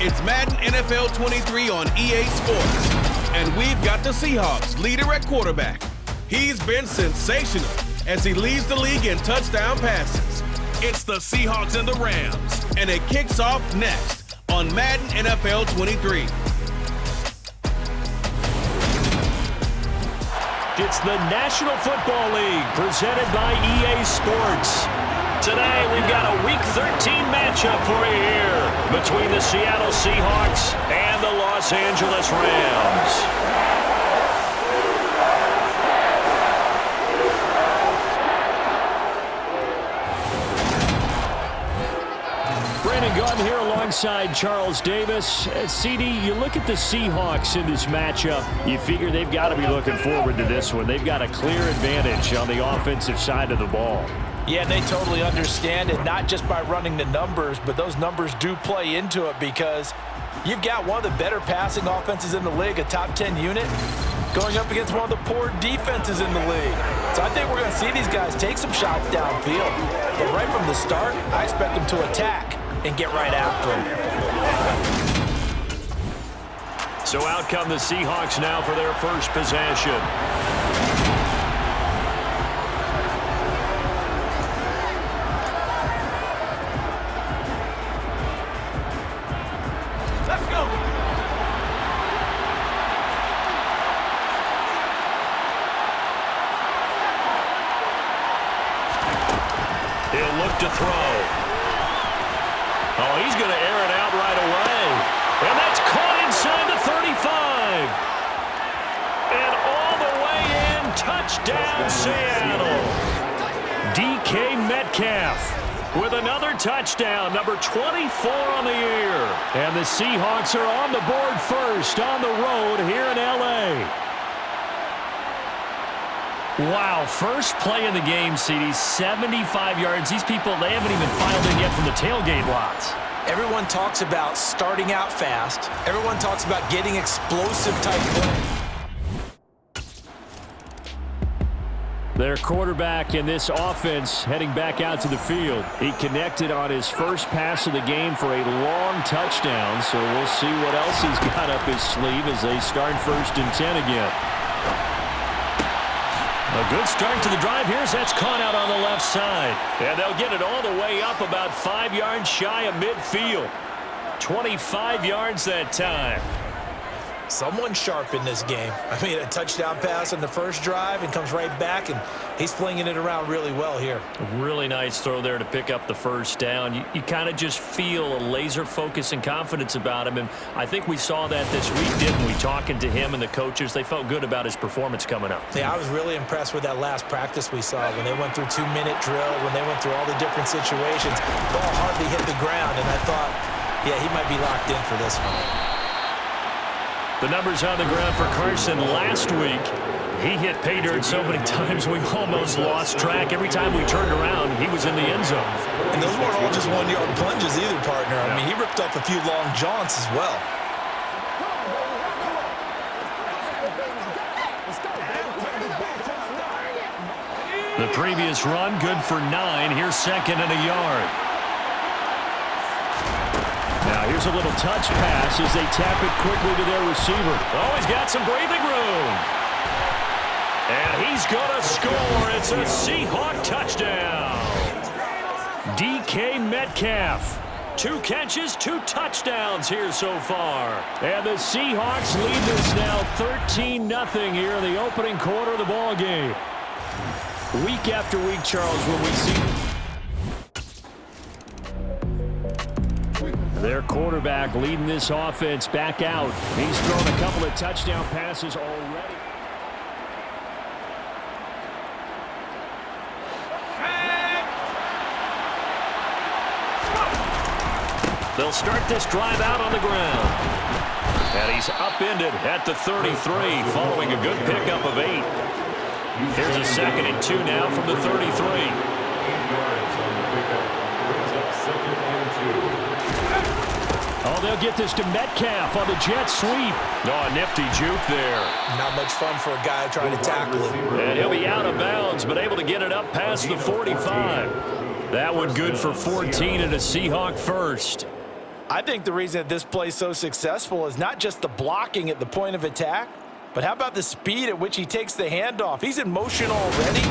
It's Madden NFL 23 on EA Sports. And we've got the Seahawks leader at quarterback. He's been sensational as he leads the league in touchdown passes. It's the Seahawks and the Rams, and it kicks off next on Madden NFL 23. It's the National Football League presented by EA Sports. Today we've got a Week 13 matchup for you here between the Seattle Seahawks and the Los Angeles Rams. Gordon here alongside Charles Davis. CD, you look at the Seahawks in this matchup, you figure they've got to be looking forward to this one. They've got a clear advantage on the offensive side of the ball. Yeah, they totally understand it, not just by running the numbers, but those numbers do play into it because you've got one of the better passing offenses in the league, a top 10 unit, going up against one of the poor defenses in the league. So I think we're going to see these guys take some shots downfield. But right from the start, I expect them to attack and get right after him. So out come the Seahawks now for their first possession. Let's go. He'll look to throw. Oh, he's going to air it out right away. And that's caught inside the 35. And all the way in, touchdown Seattle. DK Metcalf with another touchdown, number 24 on the year. And the Seahawks are on the board first on the road here in L.A. Wow, first play in the game, CD, 75 yards. These people, they haven't even filed in yet from the tailgate lots. Everyone talks about starting out fast. Everyone talks about getting explosive type play. Their quarterback in this offense heading back out to the field. He connected on his first pass of the game for a long touchdown, so we'll see what else he's got up his sleeve as they start 1st and 10 again. A good start to the drive here as that's caught out on the left side. And they'll get it all the way up about 5 yards shy of midfield. 25 yards that time. Someone sharp in this game. I mean, a touchdown pass on the first drive and comes right back, and he's flinging it around really well here. A really nice throw there to pick up the first down. You kind of just feel a laser focus and confidence about him, and I think we saw that this week, didn't we? Talking to him and the coaches, they felt good about his performance coming up. Yeah, I was really impressed with that last practice we saw when they went through 2-minute drill, when they went through all the different situations. Ball hardly hit the ground, and I thought, yeah, he might be locked in for this one. The numbers on the ground for Carson last week. He hit pay dirt so many times we almost lost track. Every time we turned around, he was in the end zone. And those weren't all just one-yard plunges either, partner. I mean, he ripped off a few long jaunts as well. The previous run, good for 9. Here's 2nd and a yard. Now here's a little touch pass as they tap it quickly to their receiver. Oh, he's got some breathing room. And he's going to score. It's a Seahawk touchdown. DK Metcalf. 2 catches, 2 touchdowns here so far. And the Seahawks lead this now 13-0 here in the opening quarter of the ball game. Week after week, Charles, when we see their quarterback leading this offense back out. He's thrown a couple of touchdown passes already. They'll start this drive out on the ground. And he's upended at the 33 following a good pickup of 8. Here's a 2nd and 2 now from the 33. Oh, they'll get this to Metcalf on the jet sweep. Oh, a nifty juke there. Not much fun for a guy trying to tackle him. And he'll be out of bounds, but able to get it up past the 45. That one good for 14 and a Seahawk first. I think the reason that this play is so successful is not just the blocking at the point of attack, but how about the speed at which he takes the handoff? He's in motion already,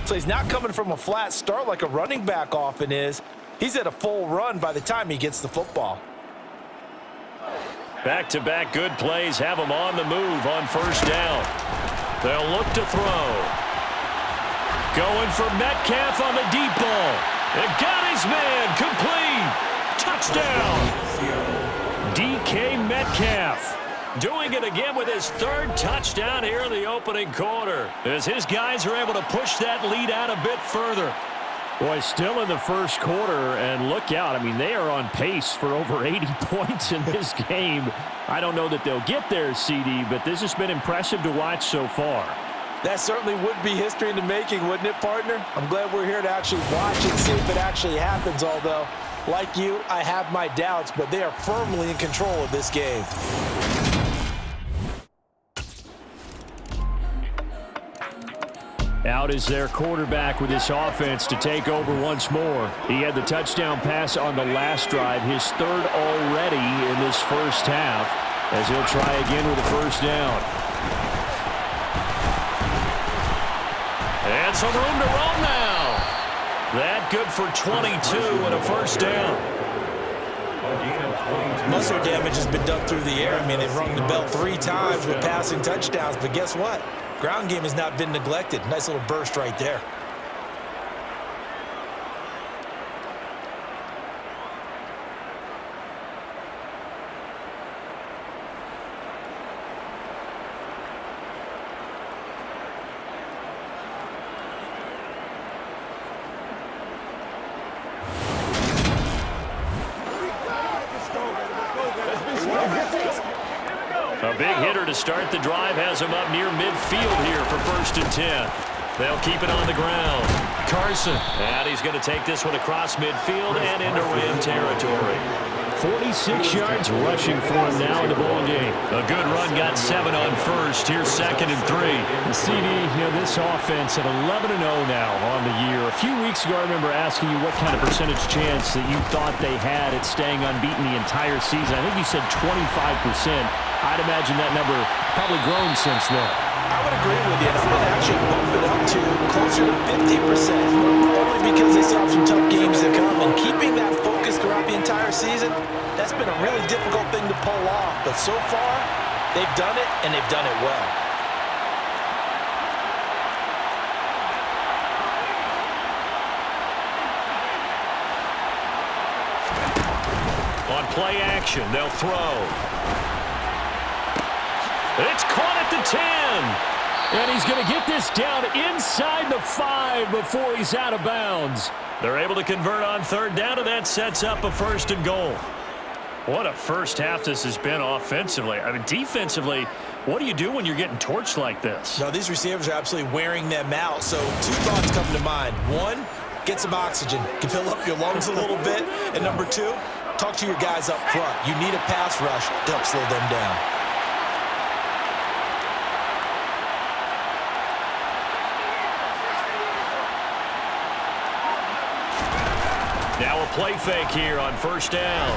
so he's not coming from a flat start like a running back often is. He's at a full run by the time he gets the football. Back-to-back good plays have him on the move on first down. They'll look to throw. Going for Metcalf on the deep ball. And got his man complete. Touchdown. DK Metcalf doing it again with his third touchdown here in the opening quarter, as his guys are able to push that lead out a bit further. Boy, still in the first quarter, and look out. I mean, they are on pace for over 80 points in this game. I don't know that they'll get there, CD, but this has been impressive to watch so far. That certainly would be history in the making, wouldn't it, partner? I'm glad we're here to actually watch and see if it actually happens, although, like you, I have my doubts, but they are firmly in control of this game. Out is their quarterback with this offense to take over once more. He had the touchdown pass on the last drive, his third already in this first half, as he'll try again with a first down. And some room to roam now. That good for 22 and a first down. Muscle damage has been done through the air. I mean, they've rung the bell 3 times with passing touchdowns, but guess what? Ground game has not been neglected. Nice little burst right there. A big hitter to start the drive has him up near midfield here for 1st and 10. They'll keep it on the ground. Carson. And he's going to take this one across midfield and into Ram territory. 46 yards rushing for him now in the ball game. A good run, got 7 on first. Here's 2nd and 3. The CD, this offense at 11-0 now on the year. A few weeks ago, I remember asking you what kind of percentage chance that you thought they had at staying unbeaten the entire season. I think you said 25%. I'd imagine that number probably grown since then. I would agree with you, and I would actually bump it up to closer to 50%, only because they still have some tough games to come, and keeping that focus throughout the entire season, that's been a really difficult thing to pull off, but so far, they've done it, and they've done it well. On play action, they'll throw. It's caught at the 10. And he's going to get this down inside the 5 before he's out of bounds. They're able to convert on 3rd down, and that sets up a 1st and goal. What a first half this has been offensively. I mean, defensively, what do you do when you're getting torched like this? No, these receivers are absolutely wearing them out. So 2 thoughts come to mind. 1, get some oxygen. Can fill up your lungs a little bit. And number 2, talk to your guys up front. You need a pass rush to help slow them down. Now a play fake here on 1st down.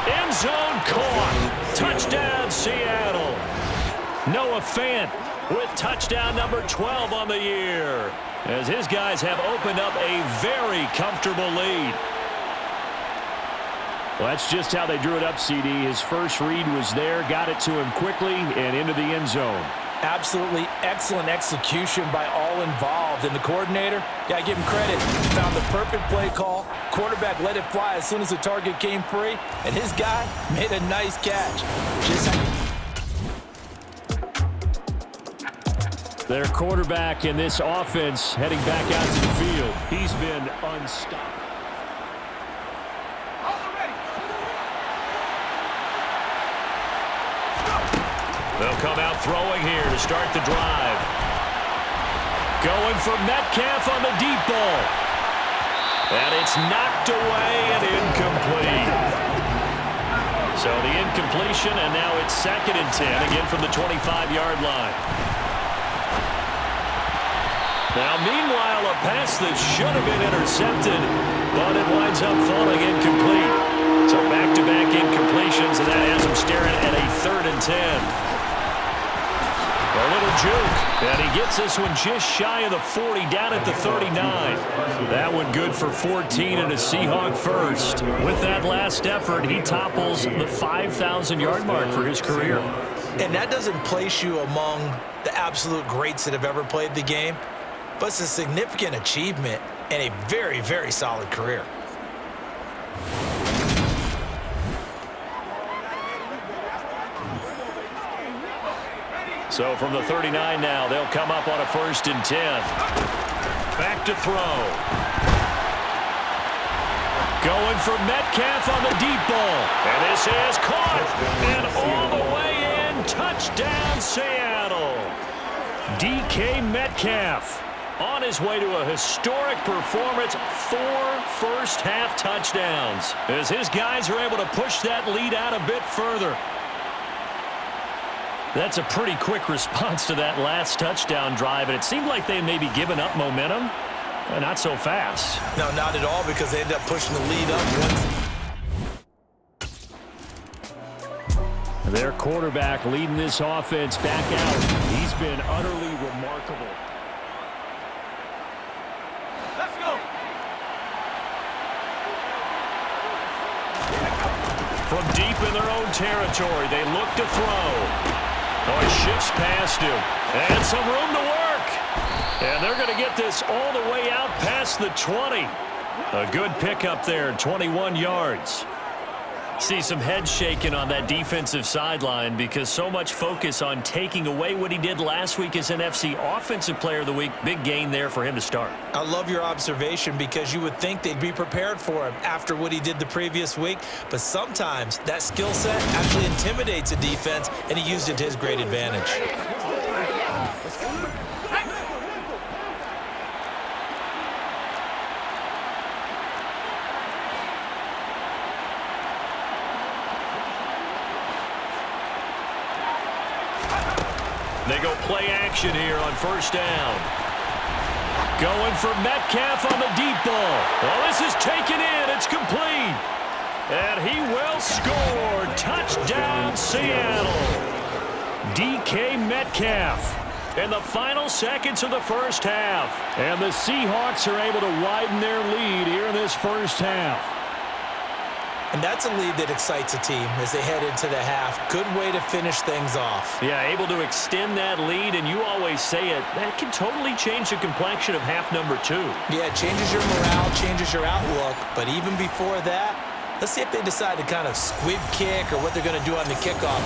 End zone caught. Touchdown, Seattle. Noah Fant with touchdown number 12 on the year, as his guys have opened up a very comfortable lead. Well, that's just how they drew it up, CD. His first read was there, got it to him quickly, and into the end zone. Absolutely excellent execution by all involved. And the coordinator, got to give him credit. He found the perfect play call. Quarterback let it fly as soon as the target came free. And his guy made a nice catch. Their quarterback in this offense heading back out to the field. He's been unstoppable. They'll come out throwing here to start the drive. Going for Metcalf on the deep ball. And it's knocked away and incomplete. So the incompletion, and now it's 2nd and 10, again from the 25-yard line. Now, meanwhile, a pass that should have been intercepted, but it winds up falling incomplete. So back-to-back incompletions, and that has him staring at a 3rd and 10. A little juke, and he gets this one just shy of the 40, down at the 39. That one good for 14 and a Seahawk first. With that last effort, he topples the 5,000-yard mark for his career. And that doesn't place you among the absolute greats that have ever played the game, but it's a significant achievement and a very, very solid career. So from the 39 now, they'll come up on a 1st and 10. Back to throw. Going for Metcalf on the deep ball. And this is caught. And all the way in. Touchdown, Seattle. DK Metcalf on his way to a historic performance. 4 first-half touchdowns as his guys are able to push that lead out a bit further. That's a pretty quick response to that last touchdown drive, and it seemed like they may be giving up momentum. Not so fast. No, not at all, because they ended up pushing the lead up once. Their quarterback leading this offense back out. He's been utterly remarkable. Let's go. From deep in their own territory, they look to throw. Oh, he shifts past him. And some room to work. And they're going to get this all the way out past the 20. A good pickup there, 21 yards. See some head shaking on that defensive sideline because so much focus on taking away what he did last week as NFC Offensive Player of the Week. Big gain there for him to start. I love your observation because you would think they'd be prepared for him after what he did the previous week. But sometimes that skill set actually intimidates a defense, and he used it to his great advantage. They go play action here on 1st down. Going for Metcalf on the deep ball. Well, this is taken in. It's complete. And he will score. Touchdown, Seattle. DK Metcalf in the final seconds of the 1st half. And the Seahawks are able to widen their lead here in this 1st half. And that's a lead that excites a team as they head into the half. Good way to finish things off. Yeah, able to extend that lead, and you always say it, that can totally change the complexion of half number 2. Yeah, it changes your morale, changes your outlook. But even before that, let's see if they decide to kind of squib kick or what they're going to do on the kickoff.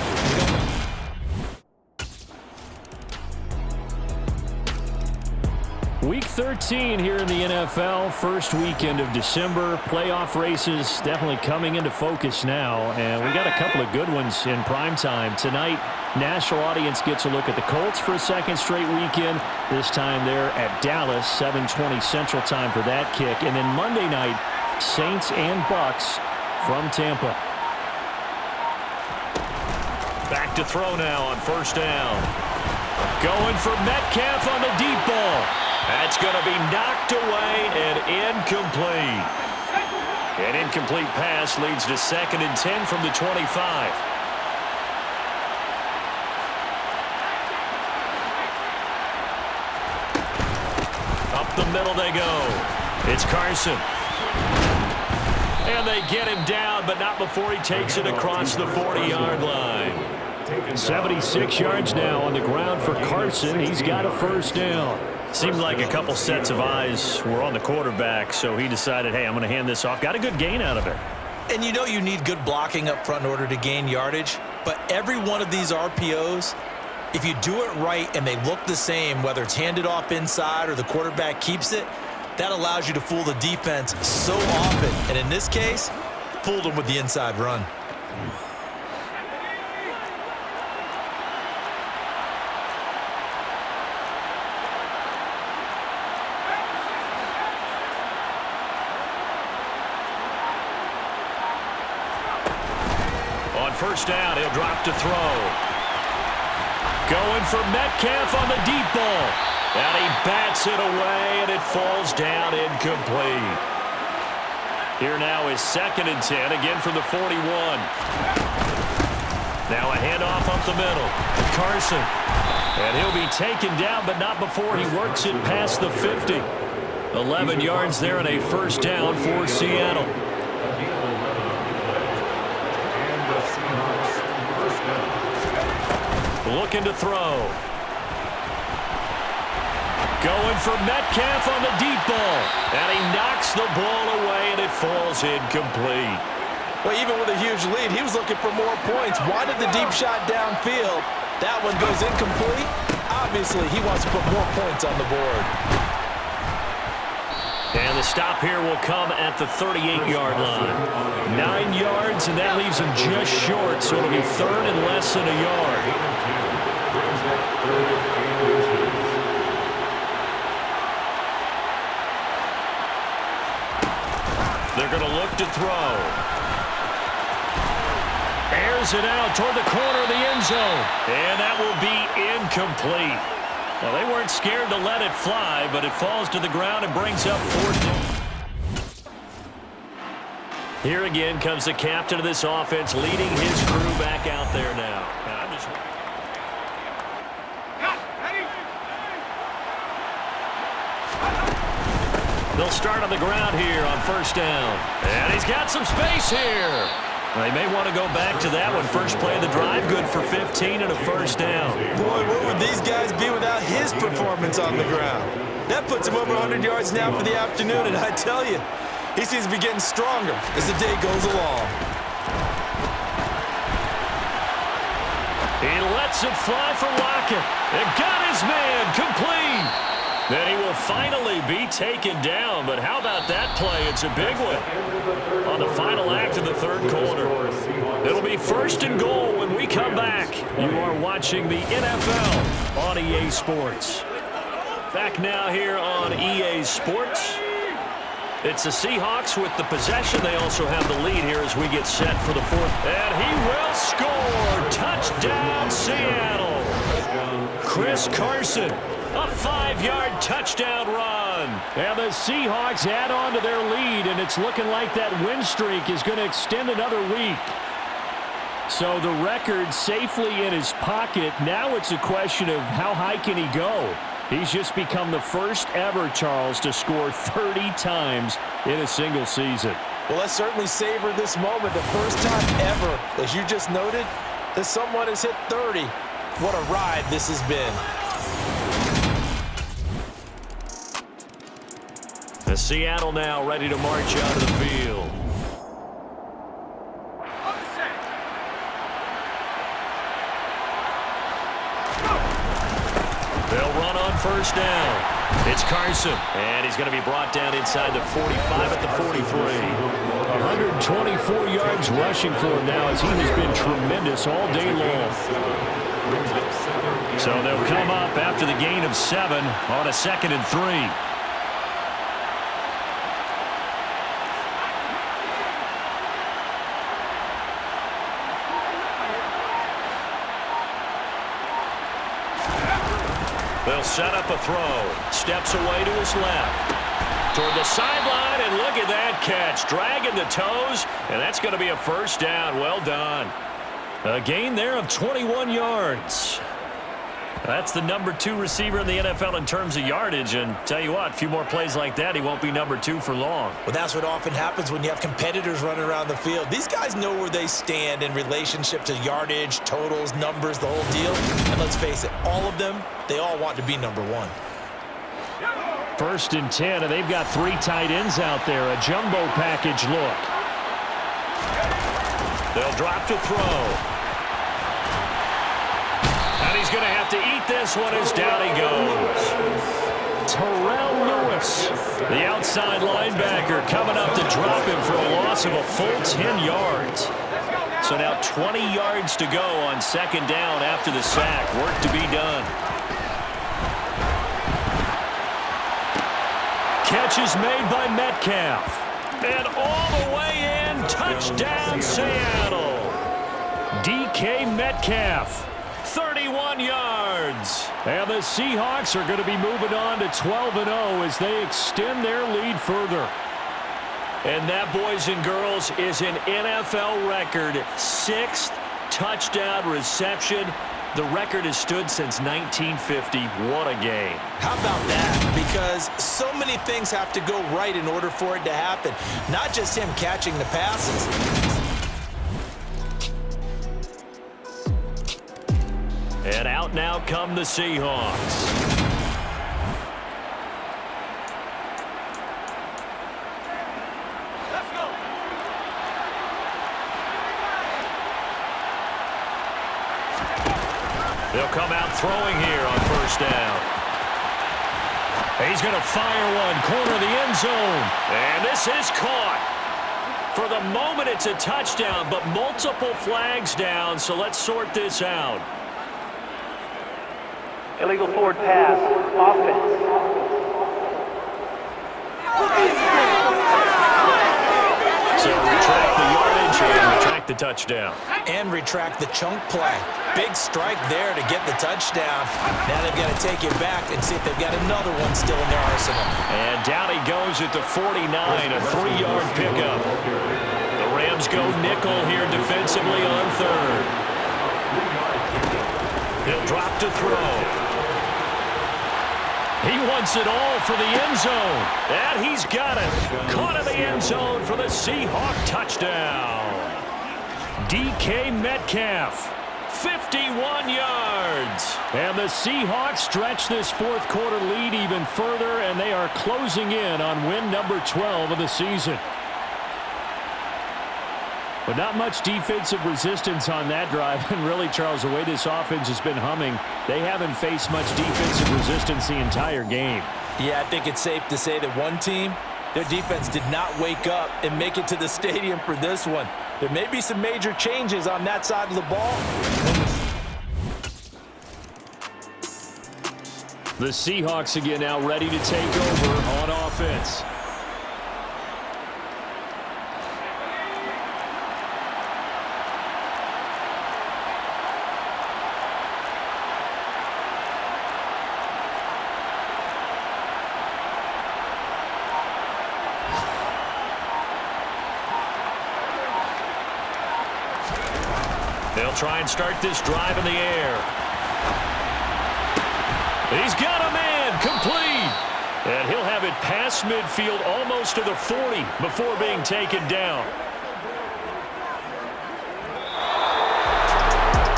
Week 13 here in the NFL, first weekend of December. Playoff races definitely coming into focus now, and we got a couple of good ones in prime time. Tonight, national audience gets a look at the Colts for a 2nd straight weekend. This time they're at Dallas, 7:20 Central Time for that kick. And then Monday night, Saints and Bucks from Tampa. Back to throw now on 1st down. Going for Metcalf on the deep ball. That's going to be knocked away and incomplete. An incomplete pass leads to 2nd and 10 from the 25. Up the middle they go. It's Carson. And they get him down, but not before he takes it across the 40-yard line. 76 yards now on the ground for Carson. He's got a 1st down. Seemed like a couple sets of eyes were on the quarterback, so he decided, hey, I'm going to hand this off. Got a good gain out of it. And you know you need good blocking up front in order to gain yardage. But every one of these RPOs, if you do it right and they look the same, whether it's handed off inside or the quarterback keeps it, that allows you to fool the defense so often. And in this case, fooled them with the inside run. On 1st down, he'll drop to throw. Going for Metcalf on the deep ball. And he bats it away, and it falls down incomplete. Here now is 2nd and 10, again from the 41. Now a handoff up the middle. Carson. And he'll be taken down, but not before he works it past the 50. 11 yards there and a first down for Seattle. Looking to throw. Going for Metcalf on the deep ball. And he knocks the ball away, and it falls incomplete. Well, even with a huge lead, he was looking for more points. Wanted the deep shot downfield. That one goes incomplete. Obviously, he wants to put more points on the board. And the stop here will come at the 38-yard line. 9 yards, and that leaves him just short, so it'll be 3rd and less than a yard. They're going to look to throw. Airs it out toward the corner of the end zone. And that will be incomplete. Well, they weren't scared to let it fly, but it falls to the ground and brings up 4th. Here again comes the captain of this offense, leading his crew back out there now. They'll start on the ground here on 1st down. And he's got some space here. They may want to go back to that one. First play of the drive, good for 15 and a first down. Boy, what would these guys be without his performance on the ground? That puts him over 100 yards now for the afternoon, and I tell you, he seems to be getting stronger as the day goes along. He lets it fly for Lockett. And got his man complete. Then he will finally be taken down, but how about that play? It's a big one on the final act of the 3rd quarter. It'll be 1st and goal when we come back. You are watching the NFL on EA Sports. Back now here on EA Sports. It's the Seahawks with the possession. They also have the lead here as we get set for the 4th. And he will score. Touchdown, Seattle. Chris Carson. A 5-yard touchdown run. And the Seahawks add on to their lead, and it's looking like that win streak is going to extend another week. So the record safely in his pocket. Now it's a question of how high can he go. He's just become the first ever, Charles, to score 30 times in a single season. Well, let's certainly savor this moment. The first time ever, as you just noted, that someone has hit 30. What a ride this has been. The Seattle now ready to march out of the field. They'll run on 1st down. It's Carson, and he's going to be brought down inside the 45 at the 43. 124 yards rushing for him now as he has been tremendous all day long. So they'll come up after the gain of 7 on a 2nd and 3. They'll set up a throw. Steps away to his left. Toward the sideline, and look at that catch. Dragging the toes, and that's going to be a first down. Well done. A gain there of 21 yards. That's the number 2 receiver in the NFL in terms of yardage, and tell you what, a few more plays like that, he won't be number 2 for long. Well, that's what often happens when you have competitors running around the field. These guys know where they stand in relationship to yardage, totals, numbers, the whole deal. And let's face it, all of them, they all want to be number 1. 1st and 10, and they've got 3 tight ends out there. A jumbo package look. They'll drop to throw. And he's going to have to eat this one as down he goes. Terrell Lewis, the outside linebacker, coming up to drop him for a loss of a full 10 yards. So now 20 yards to go on 2nd down after the sack. Work to be done. Catch is made by Metcalf. And all the way in, touchdown Seattle. DK Metcalf. 31 yards. And the Seahawks are going to be moving on to 12-0 as they extend their lead further. And that, boys and girls, is an NFL record 6th touchdown reception. The record has stood since 1950. What a game. How about that? Because so many things have to go right in order for it to happen. Not just him catching the passes. And out now come the Seahawks. They'll come out throwing here on first down. He's going to fire one, corner of the end zone. And this is caught. For the moment, it's a touchdown, but multiple flags down, so let's sort this out. Illegal forward pass, offense. So retract the yardage and retract the touchdown. And retract the chunk play. Big strike there to get the touchdown. Now they've got to take it back and see if they've got another one still in their arsenal. And down he goes at the 49, a 3-yard pickup. The Rams go nickel here defensively on third. He'll drop to throw. He wants it all for the end zone. And he's got it. Caught in the end zone for the Seahawk touchdown. DK Metcalf, 51 yards. And the Seahawks stretch this fourth quarter lead even further, and they are closing in on win number 12 of the season. But not much defensive resistance on that drive. And really, Charles, the way this offense has been humming, they haven't faced much defensive resistance the entire game. Yeah, I think it's safe to say that one team, their defense did not wake up and make it to the stadium for this one. There may be some major changes on that side of the ball. The Seahawks again now ready to take over on offense. They'll try and start this drive in the air. He's got a man, complete. And he'll have it past midfield almost to the 40 before being taken down.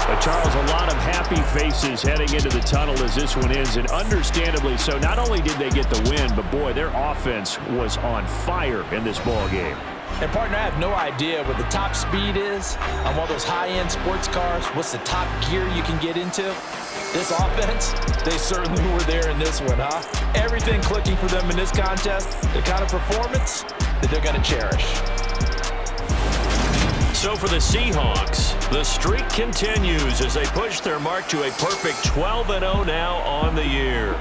But Charles, a lot of happy faces heading into the tunnel as this one ends, and understandably so. Not only did they get the win, but boy, their offense was on fire in this ball game. And, partner, I have no idea what the top speed is on one of those high-end sports cars. What's the top gear you can get into? This offense, they certainly were there in this one, huh? Everything clicking for them in this contest, the kind of performance that they're going to cherish. So for the Seahawks, the streak continues as they push their mark to a perfect 12-0 now on the year.